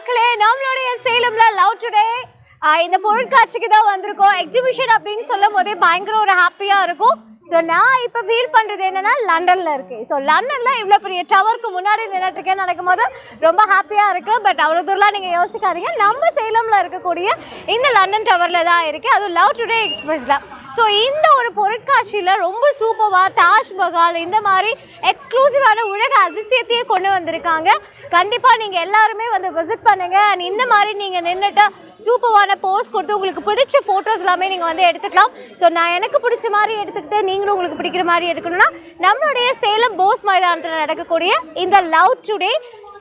மக்களே, நம்மளுடைய சேலம்ல love today இந்த பொருட்காட்சிக்கு தான் வந்திருக்கோம். எக்ஸிபிஷன் அப்படின்னு சொல்லும் போதே பயங்கர ஒரு ஹாப்பியா இருக்கும். ஸோ நான் இப்போ ஃபீல் பண்ணுறது என்னன்னா லண்டனில் இருக்கு. ஸோ லண்டனில் இவ்வளோ பெரிய டவருக்கு முன்னாடி நின்றுட்டுருக்கேன் நடக்கும் போது ரொம்ப ஹாப்பியாக இருக்குது. பட் அவ்வளோ தூரம்லாம் நீங்கள் யோசிக்காதீங்க, நம்ம சேலமில் இருக்கக்கூடிய இந்த லண்டன் டவரில் தான் இருக்குது, அதுவும் லவ் டுடே எக்ஸ்பிரஸில். ஸோ இந்த ஒரு பொருட்காட்சியில் ரொம்ப சூப்பராக தாஜ்மஹால் இந்த மாதிரி எக்ஸ்க்ளூசிவான உலக அதிசயத்தையே கொண்டு வந்திருக்காங்க. கண்டிப்பாக நீங்கள் எல்லாருமே வந்து விசிட் பண்ணுங்கள். அண்ட் இந்த மாதிரி நீங்கள் நின்றுட்டு சூப்பரான போஸ் கொடுத்து உங்களுக்கு பிடிச்ச ஃபோட்டோஸ் எல்லாமே நீங்கள் வந்து எடுத்துக்கலாம். ஸோ நான் எனக்கு பிடிச்ச மாதிரி எடுத்துக்கிட்டு நீங்களும் உங்களுக்கு பிடிக்கிற மாதிரி எடுக்கணும்னா நம்மளுடைய சேலம் போஸ் மைதானத்தில் நடக்கக்கூடிய இந்த லவ் டுடே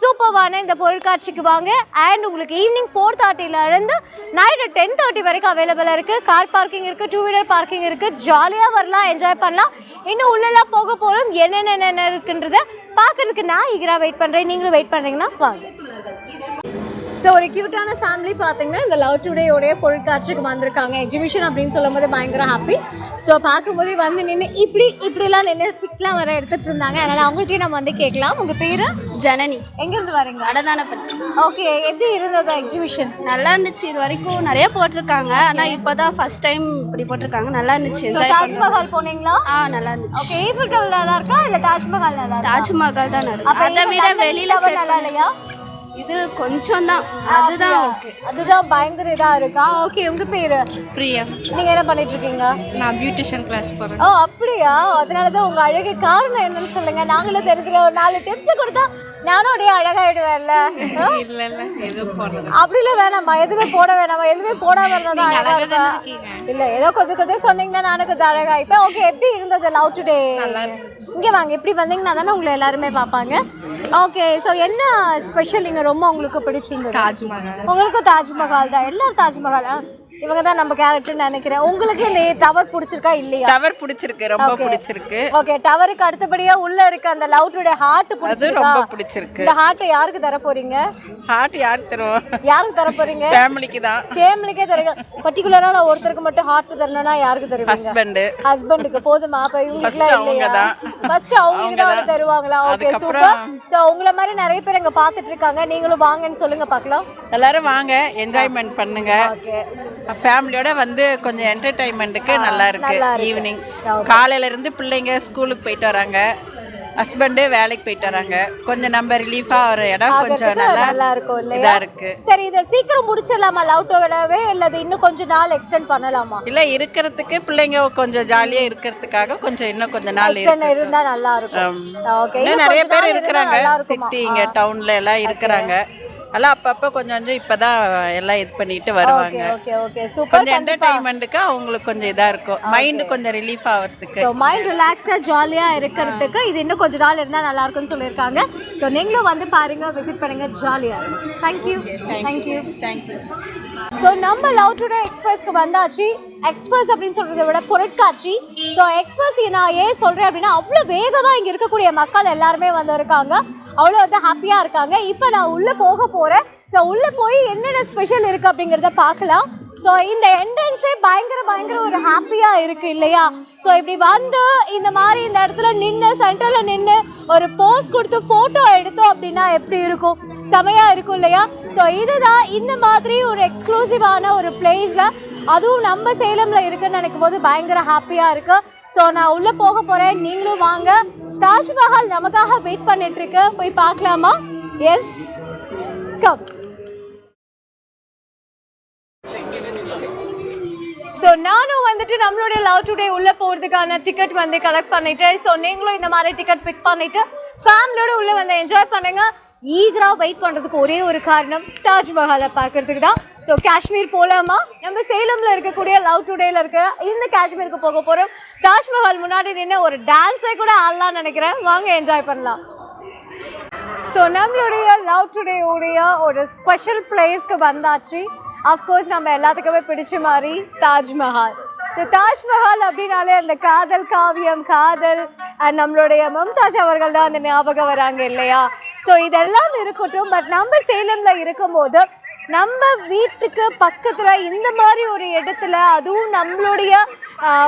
சூப்பரான இந்த பொருட்காட்சிக்கு வாங்க. அண்ட் உங்களுக்கு ஈவினிங் 4:30 நைட்டு 10:30 வரைக்கும் அவைலபிளாக இருக்குது. கார் பார்க்கிங் இருக்குது, 2 வீலர் பார்க்கிங் இருக்குது. ஜாலியாக வரலாம், என்ஜாய் பண்ணலாம். இன்னும் உள்ளெல்லாம் போக போகிறோம். என்னென்ன இருக்குன்றதை பார்க்கறதுக்கு நான் ஈகராக வெயிட் பண்ணுறேன். நீங்களும் வெயிட் பண்ணுறீங்கன்னா வாங்க. ஸோ ஒரு க்யூட்டான ஃபேமிலி பார்த்தீங்கன்னா இந்த லவ் டுடேயோடைய பொருட்காட்சிக்கு வந்திருக்காங்க. எக்ஸிபிஷன் அப்படின்னு சொல்லும் போது பயங்கர ஹாப்பி. ஸோ பார்க்கும்போது வந்து நின்று இப்படிலாம் நின்று பிக்லாம் வர எடுத்துகிட்டு இருந்தாங்க. அதனால் அவங்கள்ட்டையும் நம்ம வந்து கேட்கலாம். உங்கள் பேர்? ஜனனி. எங்கேருந்து வரீங்க? அடதானப்பட்டி. ஓகே, எப்படி இருந்தது எக்ஸிபிஷன்? நல்லா இருந்துச்சு. இது வரைக்கும் நிறைய போட்டிருக்காங்க, ஆனால் இப்போ தான் ஃபர்ஸ்ட் டைம் இப்படி போட்டிருக்காங்க. நல்லா இருந்துச்சு. தாஜ்மஹால் போனீங்களா? நல்லா இருந்துச்சு. ஓகே, ஈஃபில் டவர் நல்லா இருக்கா இல்லை தாஜ்மஹால் நல்லா இருக்கா? தாஜ்மஹால் தான் நல்லா. அதை விட வெளியில நல்லா இல்லையா? இது கொஞ்சம் தான், அதுதான் ஓகே, அதுதான் பயங்கர இதாக இருக்கா? ஓகே, உங்கள் பேர்? பிரியா. நீங்கள் என்ன பண்ணிட்டு இருக்கீங்க? நான் பியூட்டிஷியன் கிளாஸ் போகிறேன். ஓ அப்படியா? அதனால தான் உங்கள் அழகு காரணம் என்னன்னு சொல்லுங்கள், நாங்களும் தெரிஞ்சுக்க. ஒரு 4 டிப்ஸ் கொடுத்தா நானும் அப்படியே அழகாயிடுவேன்ல. இல்ல இல்ல எதுவும் போடுறது அப்படிலாம் வேணாமா, எதுவுமே போட வேணாமா, எதுவுமே போடாம இருந்தா அழகா இருப்பேன். இல்ல ஏதோ கொஞ்சம் சொன்னீங்கன்னா நானும் கொஞ்சம் அழகாயிப்பேன். ஓகே, எப்படி இருந்தது லவ் டுடே? இங்கே வாங்க, இப்படி வந்தீங்கன்னா தானே உங்களை எல்லாருமே பார்ப்பாங்க. ஓகே, ஸோ என்ன ஸ்பெஷல் இங்கே ரொம்ப உங்களுக்கு பிடிச்சிருந்தது? தாஜ்மஹால். உங்களுக்கும் தாஜ்மஹால் தான். எல்லாரும் தாஜ்மஹால். இவங்க தான் நம்ம கேரக்டர் நினைக்கிறேன். உங்களுக்கு இந்த டவர் பிடிச்சிருக்கா இல்லையா? டவர் பிடிச்சிருக்கு, ரொம்ப பிடிச்சிருக்கு. ஓகே, டவருக்கு அடுத்தபடியா உள்ள இருக்க அந்த லவ் டுடே ஹார்ட் பிடிச்சிருக்கு. ரொம்ப பிடிச்சிருக்கு. இந்த ஹார்ட்டை யாருக்கு தர போறீங்க? ஹார்ட் யாருக்கு தருவோம்? யாருக்கு தர போறீங்க? ஃபேமிலிக்கு தான். ஃபேமிலிக்கே தரீங்க. பர்టిక్యులரா நான் ஒருத்தருக்கு மட்டும் ஹார்ட் தரணும்னா யாருக்கு தருவீங்க? ஹஸ்பண்டுக்கு போதுமா? அப்ப இவங்களுக்கு அவங்க தான். ஃபர்ஸ்ட் அவங்களுக்கு தான் வந்து தருவாங்களா? Okay, super. சோ உங்கள மாதிரி நிறைய பேர் இங்க பாத்துட்டு இருக்காங்க. நீங்களும் வாங்கன்னு சொல்லுங்க பார்க்கலாம். எல்லாரும் வாங்க, என்ஜாய்மெண்ட் பண்ணுங்க. ஓகே, ஃபேமிலியோட வந்து கொஞ்சம் என்டர்டைன்மெண்ட்டுக்கு நல்லா இருக்கு. ஈவினிங் காலையில இருந்து பிள்ளைங்க ஸ்கூலுக்கு போயிட்டு வராங்க, ஹஸ்பண்டு வேலைக்கு போயிட்டு வராங்க. கொஞ்சம் நம்ம ரிலீஃபா ஒரு இடம் கொஞ்சம் நல்லா இருக்கும் இல்லையா? இதா இருக்கு. சரி, இதை சீக்கிரம் முடிச்சிடலாமா லவ் டுடேவே, இல்லது இன்னும் கொஞ்சம் நாள் எக்ஸ்டெண்ட் பண்ணலாமா? இல்ல, இருக்கிறதுக்கு பிள்ளைங்க கொஞ்சம் ஜாலியா இருக்கிறதுக்காக கொஞ்சம் இன்னும் கொஞ்ச நாள் இருந்தா நல்லா இருக்கும். ஓகே, இன்னும் நிறைய பேர் இருக்கிறாங்க. சிட்டி இங்க டவுன்ல எல்லாம் இருக்கிறாங்க. எல்லாம் அப்பப்போ கொஞ்சம் இப்பதான் எல்லாம் இது பண்ணிட்டு வருவாங்க. கொஞ்சம் என்டர்டைன்மெண்ட்டுக்கு அவங்களுக்கு கொஞ்சம் இதா இருக்கும், மைண்ட் கொஞ்சம் ரிலீஃப் ஆகிறதுக்கு. ஸோ மைண்ட் ரிலாக்ஸ்டாக ஜாலியாக இருக்கிறதுக்கு இது இன்னும் கொஞ்சம் நாள் இருந்தால் நல்லா இருக்கும்னு சொல்லியிருக்காங்க. ஸோ நீங்களும் வந்து பாருங்க, விசிட் பண்ணுங்க, ஜாலியாக இருக்கும். தேங்க்யூ. ஸோ நம்ம லவ் டுடே எக்ஸ்பிரஸ்க்கு வந்தாச்சு. எக்ஸ்பிரஸ் அப்படின்னு சொல்கிறத விட பொருட்காட்சி. ஸோ எக்ஸ்பிரஸ் நான் ஏன் சொல்கிறேன் அப்படின்னா, அவ்வளோ வேகமாக இங்கே இருக்கக்கூடிய மக்கள் எல்லாருமே வந்து இருக்காங்க, அவ்வளோ வந்து ஹாப்பியாக இருக்காங்க. இப்போ நான் உள்ளே போக போகிறேன். ஸோ உள்ளே போய் என்னென்ன ஸ்பெஷல் இருக்குது அப்படிங்கிறத பார்க்கலாம். ஸோ இந்த என்ட்ரன்ஸே பயங்கர ஒரு ஹாப்பியாக இருக்குது இல்லையா? ஸோ இப்படி வந்து இந்த மாதிரி இந்த இடத்துல நின்று சென்டரில் நின்று ஒரு போஸ் கொடுத்து ஃபோட்டோ எடுத்தோம் அப்படின்னா எப்படி இருக்கும்? செமையாக இருக்கும் இல்லையா? ஸோ இதுதான் இந்த மாதிரி ஒரு எக்ஸ்க்ளூசிவான ஒரு பிளேஸில், அதுவும் நம்ம சேலமில் இருக்குன்னு நினைக்கும் போது பயங்கர ஹாப்பியாக இருக்குது. ஸோ நான் உள்ளே போக போகிறேன், நீங்களும் வாங்க. தாஜ்மஹால் நமக்காக வெயிட் பண்ணிட்டு இருக்கு, போய் பார்க்கலாமா? S, come. ஸோ நானும் வந்துட்டு நம்மளுடைய லவ் டுடே உள்ளே போகிறதுக்கான டிக்கெட் வந்து கலெக்ட் பண்ணிட்டு, ஸோ நீங்களும் இந்த மாதிரி டிக்கெட் பிக் பண்ணிட்டு ஃபேமிலியோட உள்ளே வந்து என்ஜாய் பண்ணுங்க. ஈகராக வெயிட் பண்ணுறதுக்கு ஒரே ஒரு காரணம், தாஜ்மஹாலை பார்க்கறதுக்கு தான். ஸோ காஷ்மீர் போகலாமா? நம்ம சேலமில் இருக்கக்கூடிய லவ் டுடேல இருக்க இந்த காஷ்மீருக்கு போக போகிறோம். தாஜ்மஹால் முன்னாடி நின்று ஒரு டான்ஸை கூட ஆடலாம்னு நினைக்கிறேன். வாங்க, என்ஜாய் பண்ணலாம். ஸோ நம்மளுடைய லவ் டுடே உடைய ஒரு ஸ்பெஷல் பிளேஸ்க்கு வந்தாச்சு. அஃப்கோர்ஸ் நம்ம எல்லாத்துக்குமே பிடிச்ச மாதிரி தாஜ்மஹால். ஸோ தாஜ்மஹால் அப்படின்னாலே அந்த காதல் காவியம், காதல் அண்ட் நம்மளுடைய மும்தாஜ் அவர்கள் தான் அந்த ஞாபகம் வராங்க இல்லையா? ஸோ இதெல்லாம் இருக்கட்டும், பட் நம்ம சேலமில் இருக்கும்போது நம்ம வீட்டுக்கு பக்கத்தில் இந்த மாதிரி ஒரு இடத்துல, அதுவும் நம்மளுடைய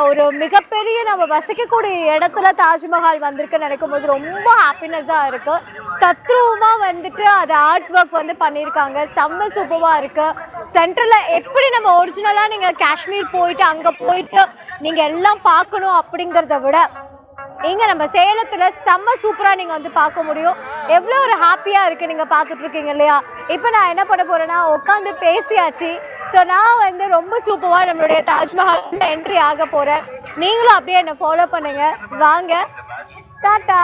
ஒரு மிகப்பெரிய நம்ம வசிக்கக்கூடிய இடத்துல தாஜ்மஹால் வந்திருக்கு நினைக்கும் போது ரொம்ப ஹாப்பினஸாக இருக்குது. தத்ரூபமாக வந்துட்டு அது ஆர்ட் ஒர்க் வந்து பண்ணியிருக்காங்க. செம்ம சூப்பராக இருக்குது. சென்டரில் எப்படி நம்ம ஒரிஜினலாக நீங்கள் காஷ்மீர் போயிட்டு அங்கே போயிட்டு நீங்கள் எல்லாம் பார்க்கணும் அப்படிங்கிறத விட இங்கே நம்ம சேலத்தில் செம்ம சூப்பராக நீங்கள் வந்து பார்க்க முடியும். எவ்வளோ ஒரு ஹாப்பியாக இருக்குது நீங்கள் பார்த்துட்ருக்கீங்க இல்லையா? இப்போ நான் என்ன பண்ண போகிறேன்னா உட்காந்து பேசியாச்சு. ஸோ நான் வந்து ரொம்ப சூப்பராக நம்மளுடைய தாஜ்மஹாலில் என்ட்ரி ஆக போகிறேன். நீங்களும் அப்படியே என்னை ஃபாலோ பண்ணுங்கள். வாங்க, டாட்டா.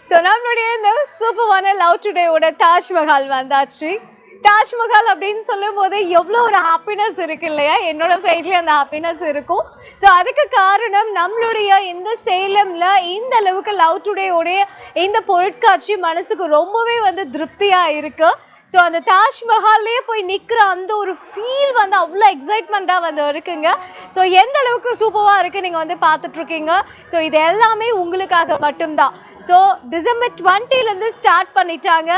ஸோ நம்மளுடைய இந்த சூப்பரான லவ் டுடேவோட தாஜ்மஹால் வந்தாச்சு. தாஜ்மஹால் அப்படின்னு சொல்லும் போது எவ்வளோ ஒரு ஹாப்பினஸ் இருக்கு இல்லையா? என்னோட ஃபேஸ்லேயே அந்த ஹாப்பினஸ் இருக்கும். ஸோ அதுக்கு காரணம் நம்மளுடைய இந்த சேலமில் இந்த அளவுக்கு லவ் டுடேயோடைய இந்த பொருட்காட்சி மனசுக்கு ரொம்பவே வந்து திருப்தியாக இருக்குது. ஸோ அந்த தாஜ்மஹால்லேயே போய் நிற்கிற அந்த ஒரு ஃபீல் வந்து அவ்வளோ எக்ஸைட்மெண்ட்டாக வந்து இருக்குங்க. ஸோ எந்த அளவுக்கு சூப்பராக இருக்குது நீங்கள் வந்து பார்த்துட்ருக்கீங்க. ஸோ இது எல்லாமே உங்களுக்காக மட்டும்தான். ஸோ டிசம்பர் 20லேருந்து ஸ்டார்ட் பண்ணிட்டாங்க.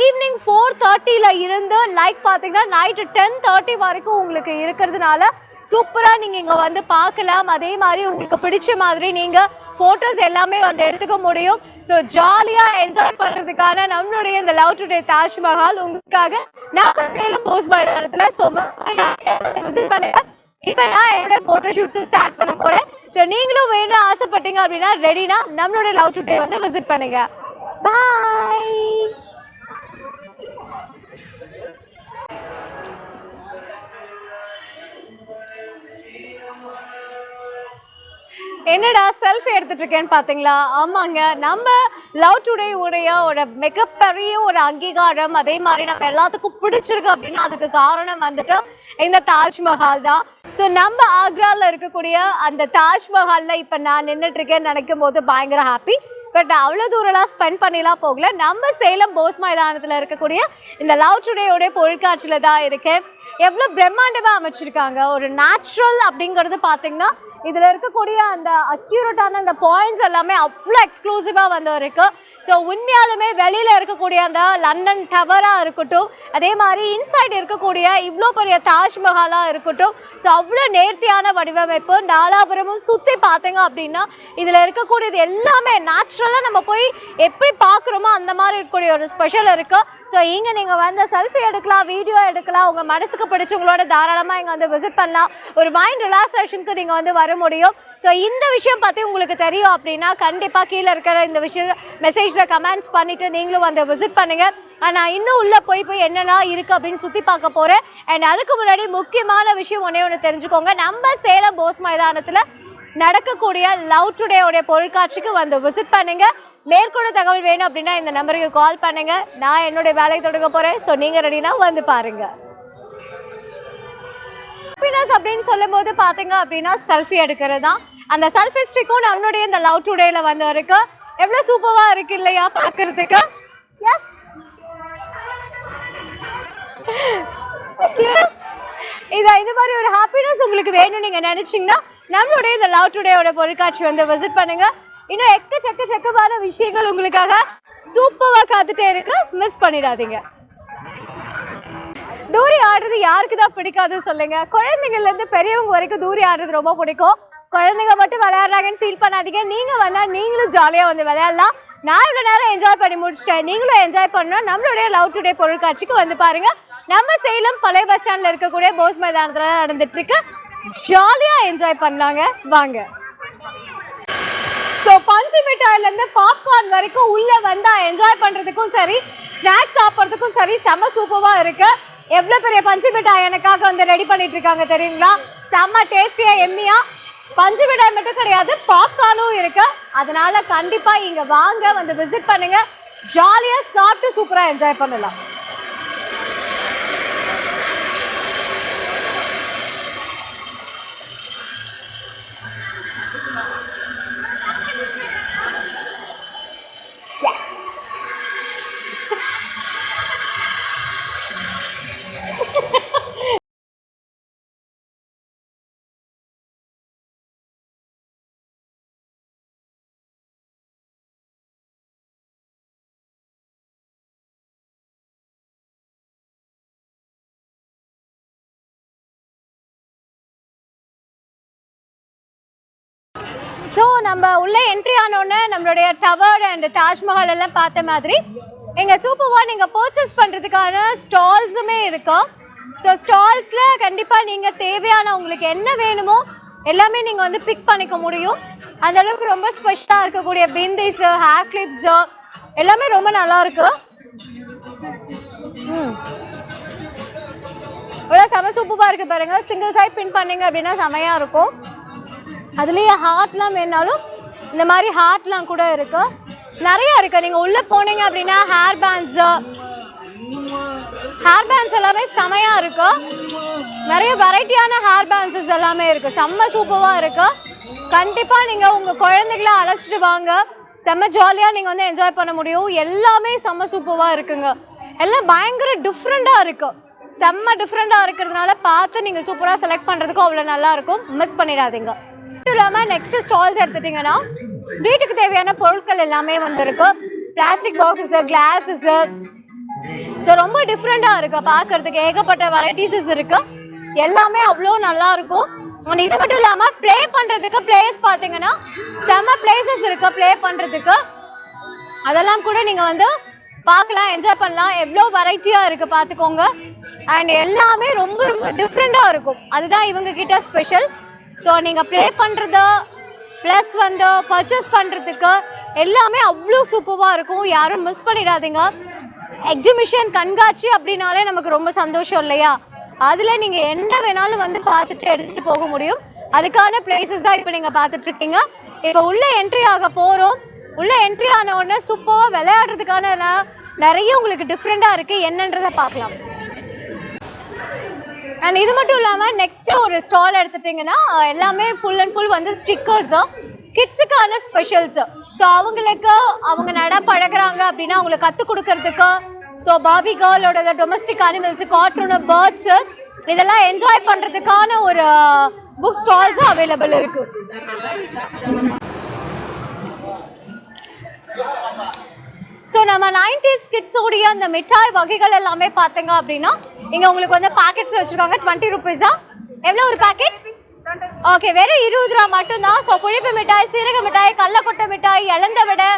ஈவினிங் 4:30 இருந்து லைக் பார்த்தீங்கன்னா நைட்டு 10:30 வரைக்கும் உங்களுக்கு இருக்கிறதுனால சூப்பராக நீங்கள் இங்கே வந்து பார்க்கலாம். அதே மாதிரி உங்களுக்கு பிடிச்ச மாதிரி நீங்கள் ஃபோட்டோஸ் எல்லாமே வந்து எடுத்துக்க முடியும். ஸோ ஜாலியாக என்ஜாய் பண்ணுறதுக்கான நம்மளுடைய இந்த லவ் டுடே தாஜ்மஹால் உங்களுக்காக நான் சேலம் போஸ்ட் மைதானத்தில் விசிட் பண்ணுறேன். இப்போ நான் என்னோட ஃபோட்டோ ஷூட்ஸை ஸ்டார்ட் பண்ண போகிறேன். ஸோ நீங்களும் வேணும் ஆசைப்பட்டீங்க அப்படின்னா ரெடினா நம்மளோட லவ் டுடே வந்து விசிட் பண்ணுங்க. பாய். என்னடா செல்ஃபி எடுத்துட்டு இருக்கேன்னு பார்த்தீங்களா? ஆமாங்க, நம்ம லவ் டுடே உடைய ஒரு மிகப்பெரிய ஒரு அங்கீகாரம். அதே மாதிரி நம்ம எல்லாத்துக்கும் பிடிச்சிருக்கு அப்படின்னா அதுக்கு காரணம் வந்துட்டு இந்த தாஜ்மஹால் தான். ஸோ நம்ம ஆக்ராவில் இருக்கக்கூடிய அந்த தாஜ்மஹாலில் இப்போ நான் நின்றுட்டு இருக்கேன்னு நினைக்கும் போது பயங்கர ஹாப்பி. பட் அவ்வளோ தூரம்லாம் ஸ்பெண்ட் பண்ணிலாம் போகல. நம்ம சேலம் போஸ் மைதானத்தில் இருக்கக்கூடிய இந்த லவ் டுடேயோடைய பொருட்காட்சியில் தான் இருக்கேன். எவ்வளோ பிரம்மாண்டமாக அமைச்சிருக்காங்க. ஒரு நேச்சுரல் அப்படிங்கிறது பார்த்தீங்கன்னா இதில் இருக்கக்கூடிய அந்த அக்யூரேட்டான அந்த பாயிண்ட்ஸ் எல்லாமே அவ்வளோ எக்ஸ்க்ளூசிவாக வந்து இருக்குது. ஸோ உண்மையாலுமே வெளியில் இருக்கக்கூடிய அந்த லண்டன் டவராக இருக்கட்டும், அதே மாதிரி இன்சைட் இருக்கக்கூடிய இவ்வளோ பெரிய தாஜ்மஹாலாக இருக்கட்டும், ஸோ அவ்வளோ நேர்த்தியான வடிவமைப்பு. நாலாபுரமும் சுற்றி பார்த்தீங்க அப்படின்னா இதில் இருக்கக்கூடியது எல்லாமே நேச்சுரலாக நம்ம போய் எப்படி பார்க்குறோமோ அந்த மாதிரி இருக்கக்கூடிய ஒரு ஸ்பெஷல் இருக்குது. ஸோ இங்கே நீங்கள் வந்து செல்ஃபி எடுக்கலாம், வீடியோ எடுக்கலாம், உங்கள் மனசுக்கு பிடிச்சவங்களோட தாராளமாக இங்கே வந்து விசிட் பண்ணலாம். ஒரு மைண்ட் ரிலாக்ஸேஷனுக்கு நீங்கள் வந்து வர முடியும். ஸோ இந்த விஷயம் பற்றி உங்களுக்கு தெரியும் அப்படின்னா கண்டிப்பாக கீழே இருக்கிற இந்த விஷயம் மெசேஜில் கமெண்ட்ஸ் பண்ணிவிட்டு நீங்களும் வந்து விசிட் பண்ணுங்கள். நான் இன்னும் உள்ளே போய் என்னெல்லாம் இருக்குது அப்படின்னு சுற்றி பார்க்க போகிறேன். அண்ட் அதுக்கு முன்னாடி முக்கியமான விஷயம் ஒன்று தெரிஞ்சுக்கோங்க. நம்ம சேலம் போஸ் மைதானத்தில் நடக்கக்கூடிய லவ் டுடேயோடைய பொருட்காட்சிக்கு வந்து விசிட் பண்ணுங்கள். மேற்கொண்டு தகவல் வேணும் அப்படின்னா இந்த நம்பருக்கு கால் பண்ணுங்கள். நான் என்னுடைய வேலையை தொடங்க போகிறேன். ஸோ நீங்கள் ரெடினா வந்து பாருங்கள். ஹாப்பினஸ் அப்படின்னு சொல்லும் போது பார்த்தீங்க அப்படின்னா செல்ஃபி எடுக்கிறது தான். அந்த செல்ஃபி ஸ்டிக்கும் நம்மளுடைய இந்த லவ் டுடேல வந்து இருக்கு. எவ்வளோ சூப்பராக இருக்கு இல்லையா பார்க்கறதுக்கு? Yes yes. இது மாதிரி ஒரு ஹாப்பினஸ் உங்களுக்கு வேணும் நீங்கள் நினச்சிங்கன்னா நம்மளுடைய இந்த லவ் டுடேயோட பொருட்காட்சி வந்து விசிட் பண்ணுங்க. இன்னும் எக்கச்சக்கமான விஷயங்கள் உங்களுக்காக சூப்பராக காத்துட்டே இருக்கு. மிஸ் பண்ணிடாதீங்க. தூரி ஆடுறது யாருக்கு தான் பிடிக்காது சொல்லுங்க? குழந்தைங்கள்லேருந்து பெரியவங்க வரைக்கும் தூரி ஆடுறது ரொம்ப பிடிக்கும். குழந்தைங்க மட்டும் விளையாடுறாங்கன்னு ஃபீல் பண்ணாதீங்க. நீங்கள் வந்தால் நீங்களும் ஜாலியாக வந்து விளையாடலாம். நான் இவ்வளோ நேரம் என்ஜாய் பண்ணி முடிச்சிட்டேன். நீங்களும் என்ஜாய் பண்ணணும். நம்மளுடைய லவ் டுடே பொருட்காட்சிக்கு வந்து பாருங்கள். நம்ம சேலம் பழைய பஸ் ஸ்டாண்டில் இருக்கக்கூடிய போஸ் மைதானத்தில் நடந்துட்டுருக்கு. ஜாலியாக என்ஜாய் பண்ணலாங்க. வாங்க. ஸோ பஞ்சு மிட்டாயிலேருந்து பாப்கார்ன் வரைக்கும் உள்ளே வந்தால் என்ஜாய் பண்ணுறதுக்கும் சரி, ஸ்நாக்ஸ் சாப்பிட்றதுக்கும் சரி செம்ம சூப்பராக இருக்குது. எவ்வளோ பெரிய பஞ்சு மிட்டாய் எனக்காக வந்து ரெடி பண்ணிட்டு இருக்காங்க தெரியுங்களா? செம்ம டேஸ்டியாக எம்மியாக. பஞ்சு மிட்டாய் மட்டும் கிடையாது, பாப்கார்னும் இருக்கு. அதனால கண்டிப்பாக இங்கே வாங்க, வந்து விசிட் பண்ணுங்க. ஜாலியாக சாப்பிட்டு சூப்பராக என்ஜாய் பண்ணலாம். ஸோ நம்ம உள்ளே என்ட்ரி ஆனோடனே நம்மளுடைய டவர் அண்ட் தாஜ்மஹால் எல்லாம் பார்த்த மாதிரி எங்க சூப்பர்வா நீங்கள் பர்ச்சேஸ் பண்ணுறதுக்கான ஸ்டால்ஸுமே இருக்கு. ஸோ ஸ்டால்ஸில் கண்டிப்பாக நீங்கள் தேவையான உங்களுக்கு என்ன வேணுமோ எல்லாமே நீங்கள் வந்து பிக் பண்ணிக்க முடியும். அந்த அளவுக்கு ரொம்ப ஸ்பெஷலாக இருக்கக்கூடிய பிந்திஸு, ஹேர் கிளிப்ஸு எல்லாமே ரொம்ப நல்லா இருக்கு. இவ்வளோ செம சூப்பராக இருக்குது பாருங்க. சிங்கிள் சைட் பின் பண்ணிங்க அப்படின்னா செமையாக இருக்கும். அதுலேயே ஹார்ட்லாம் வேணாலும் இந்த மாதிரி ஹார்ட்லாம் கூட இருக்கு, நிறையா இருக்குது. நீங்கள் உள்ளே போனீங்க அப்படின்னா ஹேர் பேண்ட்ஸ் எல்லாமே செமையாக இருக்கு. நிறைய வெரைட்டியான ஹேர் பேண்ட்ஸஸ் எல்லாமே இருக்குது, செம்ம சூப்பராக இருக்குது. கண்டிப்பாக நீங்கள் உங்கள் குழந்தைகளை அழைச்சிட்டு வாங்க, செம்ம ஜாலியாக நீங்கள் வந்து என்ஜாய் பண்ண முடியும். எல்லாமே செம்ம சூப்பராக இருக்குங்க. எல்லாம் பயங்கர டிஃப்ரெண்ட்டாக இருக்குது, செம்ம டிஃப்ரெண்ட்டாக இருக்கிறதுனால பார்த்து நீங்கள் சூப்பராக செலக்ட் பண்ணுறதுக்கும் அவ்வளோ நல்லாயிருக்கும். மிஸ் பண்ணிடாதீங்க. மட்டும் இல்லாமல் நெக்ஸ்ட்டு ஸ்டால்ஸ் எடுத்துட்டிங்கன்னா வீட்டுக்கு தேவையான பொருட்கள் எல்லாமே வந்துருக்கு. பிளாஸ்டிக் பாக்ஸஸு, கிளாஸஸு, ஸோ ரொம்ப டிஃப்ரெண்ட்டாக இருக்குது பார்க்குறதுக்கு. ஏகப்பட்ட வெரைட்டிஸஸ் இருக்குது, எல்லாமே அவ்வளோ நல்லாயிருக்கும். இது மட்டும் இல்லாமல் ப்ளே பண்ணுறதுக்கு பிளேஸ் பார்த்தீங்கன்னா செம்ம பிளேசஸ் இருக்குது ப்ளே பண்ணுறதுக்கு. அதெல்லாம் கூட நீங்கள் வந்து பார்க்கலாம், என்ஜாய் பண்ணலாம். எவ்வளோ வெரைட்டியாக இருக்குது பார்த்துக்கோங்க. அண்ட் எல்லாமே ரொம்ப ரொம்ப டிஃப்ரெண்ட்டாக இருக்கும், அதுதான் இவங்க கிட்ட ஸ்பெஷல். ஸோ நீங்கள் ப்ளே பண்ணுறது ப்ளஸ் வந்து பர்ச்சேஸ் பண்ணுறதுக்கு எல்லாமே அவ்வளோ சூப்பராக இருக்கும். யாரும் மிஸ் பண்ணிடாதீங்க. எக்ஸிபிஷன், கண்காட்சி அப்படின்னாலே நமக்கு ரொம்ப சந்தோஷம் இல்லையா? அதில் நீங்கள் என்ன வேணாலும் வந்து பார்த்துட்டு எடுத்துகிட்டு போக முடியும். அதுக்கான பிளேசஸ் தான் இப்போ நீங்கள் பார்த்துட்ருக்கீங்க. இப்போ உள்ளே என்ட்ரி ஆக போகிறோம். உள்ளே என்ட்ரி ஆன உடனே சூப்பராக விளையாடுறதுக்கான நிறைய உங்களுக்கு டிஃப்ரெண்ட்டாக இருக்குது, என்னன்றதை பார்க்கலாம். அண்ட் இது மட்டும் இல்லாமல் நெக்ஸ்ட்டு ஒரு ஸ்டால் எடுத்துட்டிங்கன்னா எல்லாமே ஃபுல் அண்ட் ஃபுல் வந்து ஸ்டிக்கர்ஸு, கிட்ஸுக்கான ஸ்பெஷல்ஸு. ஸோ அவங்களுக்கு அவங்க நட பழகிறாங்க அப்படின்னா அவங்களுக்கு கற்றுக் கொடுக்கறதுக்கு, ஸோ பாபி கேர்ளோட டொமஸ்டிக் அனிமல்ஸு, கார்ட்டூனு, பேர்ட்ஸு இதெல்லாம் என்ஜாய் பண்ணுறதுக்கான ஒரு புக் ஸ்டால்ஸும் அவைலபிள் இருக்குது. ஸோ நம்ம 90s கிட்ஸோடைய அந்த மிட்டாய் வகைகள் எல்லாமே பார்த்தீங்க அப்படின்னா இங்கே உங்களுக்கு வந்து பேக்கெட்ஸில் வச்சுருக்காங்க. 20 ருபீஸா? எவ்வளோ ஒரு பேக்கெட்? ஓகே, வெறும் 20 ரூபா மட்டும்தான். ஸோ புளிப்பு மிட்டாய், சீரக மிட்டாய், கடலக்கொட்டை மிட்டாய், இழந்த வடை,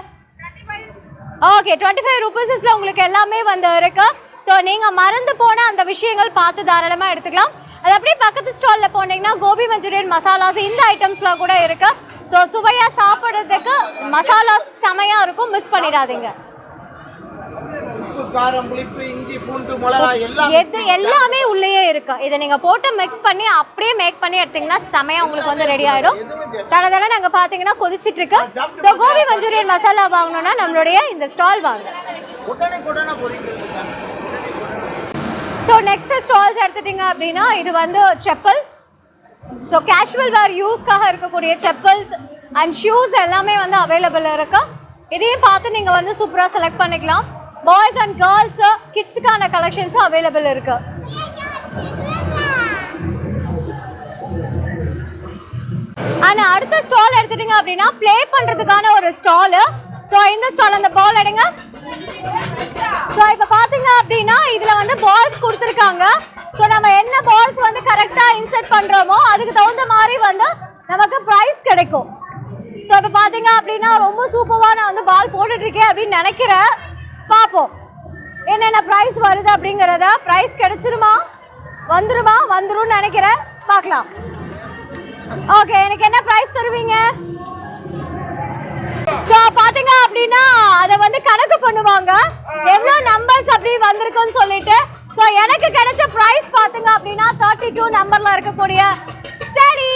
ஓகே 25 ருபீஸில் உங்களுக்கு எல்லாமே வந்து இருக்கு. ஸோ நீங்கள் மறந்து போன அந்த விஷயங்கள் பார்த்து தாராளமாக எடுத்துக்கலாம். அது அப்படியே பக்கத்து ஸ்டாலில் போனீங்கன்னா கோபி மஞ்சூரியன் மசாலாஸ் இந்த ஐட்டம்ஸ்லாம் கூட இருக்கு. ஸோ சுவையாக சாப்பிட்றதுக்கு மசாலாஸ் செமையாக இருக்கும், மிஸ் பண்ணிடாதீங்க. எல்லாமே உள்ளேயே இருக்கு. இதை நீங்க போட்டு மிக்ஸ் பண்ணி அப்படியே மேக் பண்ணி எடுத்தீங்கன்னா செமையா உங்களுக்கு வந்து ரெடி ஆயிடும். தலை நாங்க பாத்தீங்கன்னா கொதிச்சிட்டு இருக்கு. ஸோ கோபி மஞ்சூரியன் மசாலா வாங்கணும்னா நம்மளுடைய இந்த ஸ்டால் வாங்க. ஸோ நெக்ஸ்ட் ஸ்டால்ஸ் எடுத்துட்டீங்க அப்படின்னா இது வந்து செப்பல். ஸோ கேஷுவல் வேர் யூஸ்க்காக இருக்கக்கூடிய செப்பல்ஸ் அண்ட் ஷூஸ் எல்லாமே வந்து அவைலபிள் இருக்கு. இதையும் பார்த்து நீங்க வந்து சூப்பரா செலக்ட் பண்ணிக்கலாம். பாய்ஸ் அண்ட் கேர்ள்ஸ் கிட்ஸுக்கான கலெக்ஷன்ஸும் அவைலபிள் இருக்கு. அண்ட் அடுத்த ஸ்டால் எடுத்துட்டீங்க அப்படின்னா ப்ளே பண்றதுக்கான ஒரு ஸ்டாலு. ஸோ இந்த ஸ்டால் அந்த பால் எடுங்க. ஸோ இப்போ பார்த்தீங்க அப்படின்னா இதில் வந்து பால்ஸ் கொடுத்துருக்காங்க. ஸோ நம்ம என்ன பால்ஸ் வந்து கரெக்டாக இன்சர்ட் பண்ணுறோமோ அதுக்கு தகுந்த மாதிரி வந்து நமக்கு ப்ரைஸ் கிடைக்கும். ஸோ இப்போ பார்த்தீங்க அப்படின்னா ரொம்ப சூப்பராக நான் வந்து பால் போட்டுட்ருக்கேன் அப்படின்னு நினைக்கிறேன். பார்ப்போம் என்னென்ன ப்ரைஸ் வருது அப்படிங்கிறத. ப்ரைஸ் கிடைச்சிருமா, வந்துரும்னு நினைக்கிறேன். பார்க்கலாம். ஓகே, எனக்கு என்ன ப்ரைஸ் தருவீங்க? ஸோ பார்த்தீங்க அப்படின்னா அதை வந்து கணக்கு பண்ணுவாங்க எவ்வளோ நம்பர்ஸ் அப்படி வந்திருக்குன்னு சொல்லிட்டு. ஸோ எனக்கு கிடைச்ச ப்ரைஸ் பார்த்தீங்க அப்படின்னா 32 நம்பரில் இருக்கக்கூடிய டெடி.